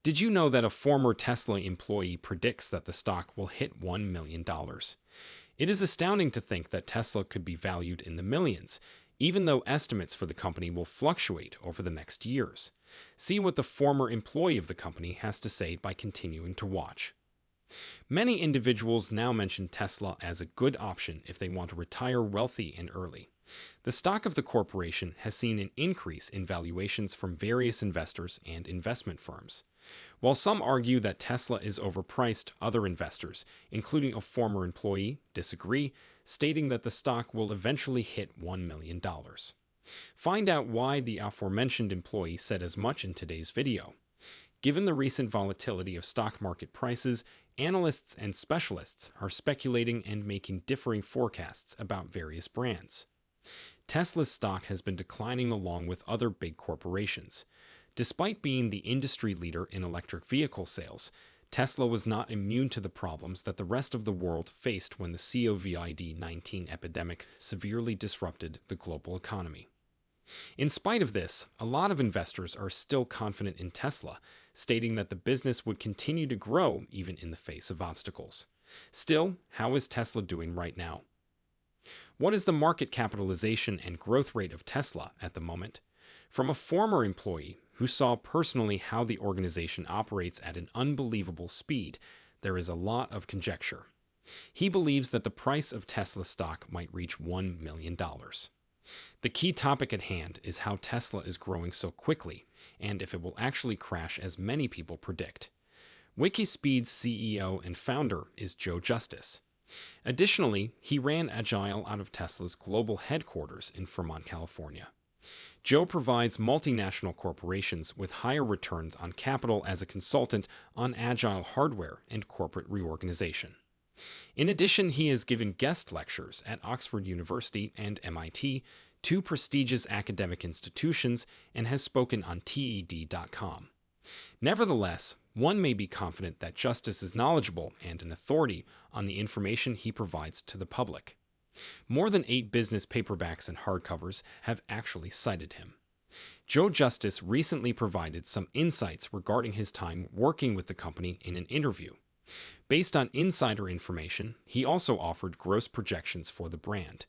Did you know that a former Tesla employee predicts that the stock will hit $1 million? It is astounding to think that Tesla could be valued in the millions, even though estimates for the company will fluctuate over the next years. See what the former employee of the company has to say by continuing to watch. Many individuals now mention Tesla as a good option if they want to retire wealthy and early. The stock of the corporation has seen an increase in valuations from various investors and investment firms. While some argue that Tesla is overpriced, other investors, including a former employee, disagree, stating that the stock will eventually hit $1 million. Find out why the aforementioned employee said as much in today's video. Given the recent volatility of stock market prices, analysts and specialists are speculating and making differing forecasts about various brands. Tesla's stock has been declining along with other big corporations. Despite being the industry leader in electric vehicle sales, Tesla was not immune to the problems that the rest of the world faced when the COVID-19 epidemic severely disrupted the global economy. In spite of this, a lot of investors are still confident in Tesla, stating that the business would continue to grow even in the face of obstacles. Still, how is Tesla doing right now? What is the market capitalization and growth rate of Tesla at the moment? From a former employee who saw personally how the organization operates at an unbelievable speed, there is a lot of conjecture. He believes that the price of Tesla stock might reach $1 million. The key topic at hand is how Tesla is growing so quickly, and if it will actually crash as many people predict. Wikispeed's CEO and founder is Joe Justice. Additionally, he ran Agile out of Tesla's global headquarters in Fremont, California. Joe provides multinational corporations with higher returns on capital as a consultant on agile hardware and corporate reorganization. In addition, he has given guest lectures at Oxford University and MIT, two prestigious academic institutions, and has spoken on TED.com. Nevertheless, one may be confident that Justice is knowledgeable and an authority on the information he provides to the public. More than 8 business paperbacks and hardcovers have actually cited him. Joe Justice recently provided some insights regarding his time working with the company in an interview. Based on insider information, he also offered gross projections for the brand.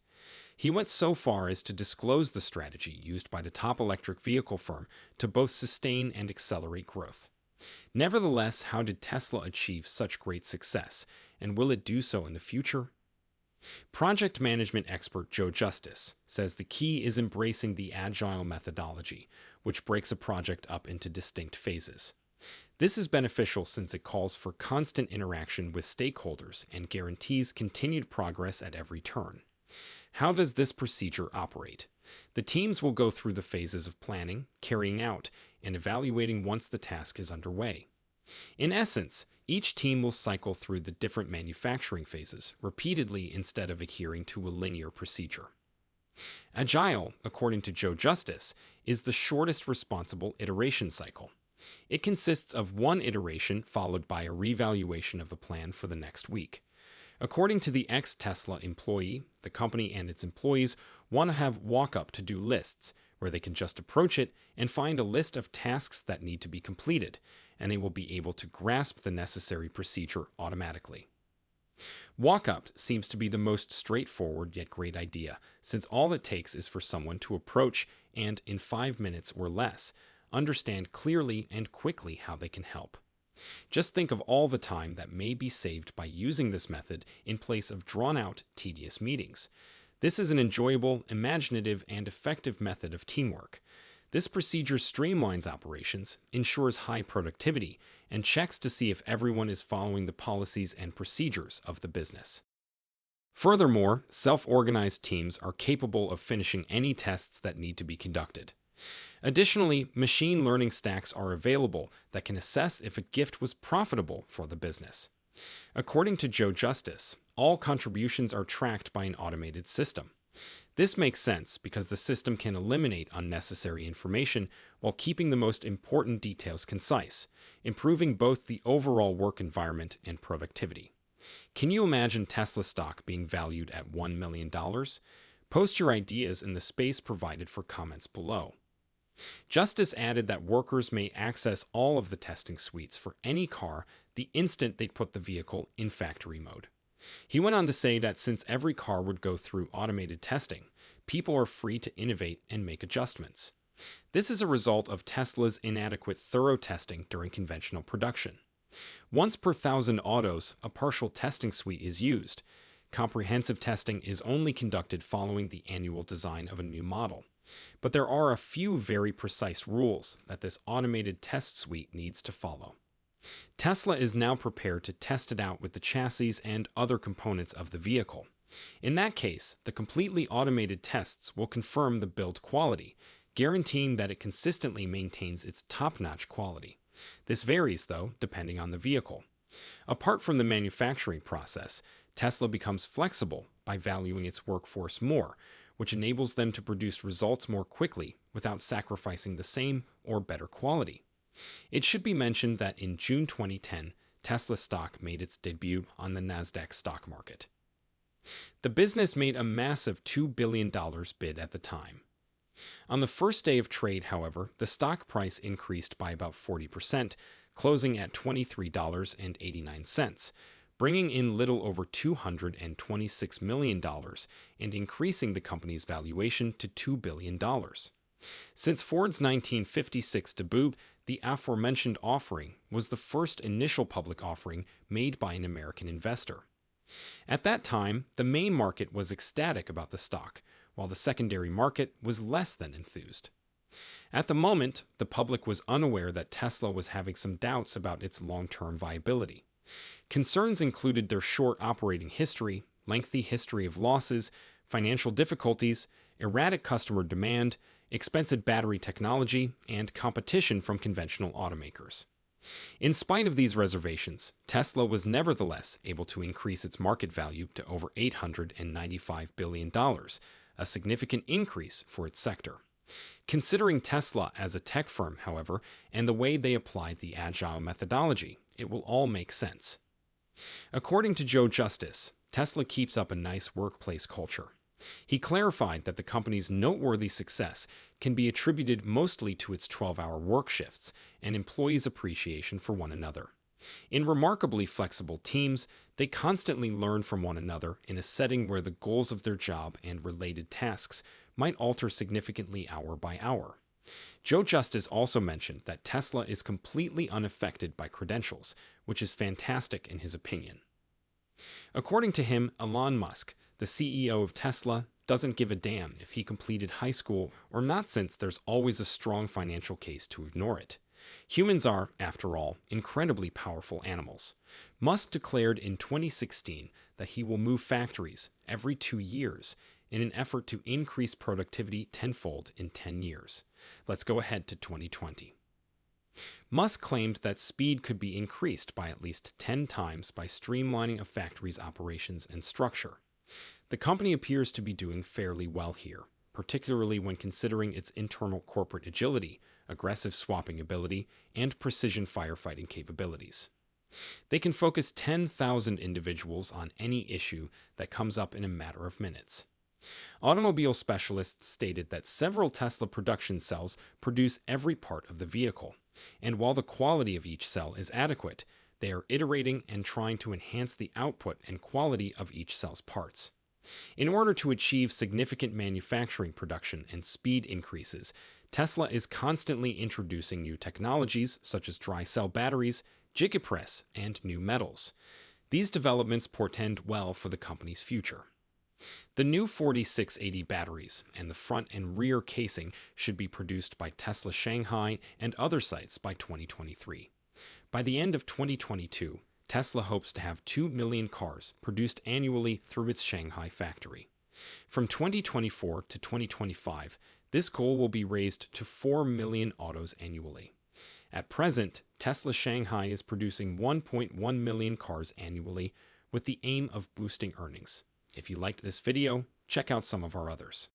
He went so far as to disclose the strategy used by the top electric vehicle firm to both sustain and accelerate growth. Nevertheless, how did Tesla achieve such great success, and will it do so in the future? Project management expert Joe Justice says the key is embracing the agile methodology, which breaks a project up into distinct phases. This is beneficial since it calls for constant interaction with stakeholders and guarantees continued progress at every turn. How does this procedure operate? The teams will go through the phases of planning, carrying out, and evaluating once the task is underway. In essence, each team will cycle through the different manufacturing phases repeatedly instead of adhering to a linear procedure. Agile, according to Joe Justice, is the shortest responsible iteration cycle. It consists of one iteration followed by a revaluation of the plan for the next week. According to the ex-Tesla employee, the company and its employees want to have walk-up to-do lists where they can just approach it and find a list of tasks that need to be completed, and they will be able to grasp the necessary procedure automatically. Walk-up seems to be the most straightforward yet great idea, since all it takes is for someone to approach and, in 5 minutes or less, understand clearly and quickly how they can help. Just think of all the time that may be saved by using this method in place of drawn-out, tedious meetings. This is an enjoyable, imaginative, and effective method of teamwork. This procedure streamlines operations, ensures high productivity, and checks to see if everyone is following the policies and procedures of the business. Furthermore, self-organized teams are capable of finishing any tests that need to be conducted. Additionally, machine learning stacks are available that can assess if a gift was profitable for the business. According to Joe Justice, all contributions are tracked by an automated system. This makes sense because the system can eliminate unnecessary information while keeping the most important details concise, improving both the overall work environment and productivity. Can you imagine Tesla stock being valued at $1 million? Post your ideas in the space provided for comments below. Justice added that workers may access all of the testing suites for any car the instant they put the vehicle in factory mode. He went on to say that since every car would go through automated testing, people are free to innovate and make adjustments. This is a result of Tesla's inadequate thorough testing during conventional production. Once per thousand autos, a partial testing suite is used. Comprehensive testing is only conducted following the annual design of a new model. But there are a few very precise rules that this automated test suite needs to follow. Tesla is now prepared to test it out with the chassis and other components of the vehicle. In that case, the completely automated tests will confirm the build quality, guaranteeing that it consistently maintains its top-notch quality. This varies, though, depending on the vehicle. Apart from the manufacturing process, Tesla becomes flexible by valuing its workforce more, which enables them to produce results more quickly without sacrificing the same or better quality. It should be mentioned that in June 2010, Tesla stock made its debut on the Nasdaq stock market. The business made a massive $2 billion bid at the time. On the first day of trade, however, the stock price increased by about 40%, closing at $23.89, bringing in little over $226 million and increasing the company's valuation to $2 billion. Since Ford's 1956 debut, the aforementioned offering was the first initial public offering made by an American investor. At that time, the main market was ecstatic about the stock, while the secondary market was less than enthused. At the moment, the public was unaware that Tesla was having some doubts about its long-term viability. Concerns included their short operating history, lengthy history of losses, financial difficulties, erratic customer demand, expensive battery technology, and competition from conventional automakers. In spite of these reservations, Tesla was nevertheless able to increase its market value to over $895 billion, a significant increase for its sector. Considering Tesla as a tech firm, however, and the way they applied the agile methodology, it will all make sense. According to Joe Justice, Tesla keeps up a nice workplace culture. He clarified that the company's noteworthy success can be attributed mostly to its 12-hour work shifts and employees' appreciation for one another. In remarkably flexible teams, they constantly learn from one another in a setting where the goals of their job and related tasks might alter significantly hour by hour. Joe Justice also mentioned that Tesla is completely unaffected by credentials, which is fantastic in his opinion. According to him, Elon Musk, the CEO of Tesla, doesn't give a damn if he completed high school or not, since there's always a strong financial case to ignore it. Humans are, after all, incredibly powerful animals. Musk declared in 2016 that he will move factories every 2 years in an effort to increase productivity tenfold in 10 years. Let's go ahead to 2020. Musk claimed that speed could be increased by at least 10 times by streamlining a factory's operations and structure. The company appears to be doing fairly well here, particularly when considering its internal corporate agility, aggressive swapping ability, and precision firefighting capabilities. They can focus 10,000 individuals on any issue that comes up in a matter of minutes. Automobile specialists stated that several Tesla production cells produce every part of the vehicle, and while the quality of each cell is adequate, they are iterating and trying to enhance the output and quality of each cell's parts. In order to achieve significant manufacturing production and speed increases, Tesla is constantly introducing new technologies such as dry cell batteries, gigapress, and new metals. These developments portend well for the company's future. The new 4680 batteries and the front and rear casing should be produced by Tesla Shanghai and other sites by 2023. By the end of 2022, Tesla hopes to have 2 million cars produced annually through its Shanghai factory. From 2024 to 2025, this goal will be raised to 4 million autos annually. At present, Tesla Shanghai is producing 1.1 million cars annually with the aim of boosting earnings. If you liked this video, check out some of our others.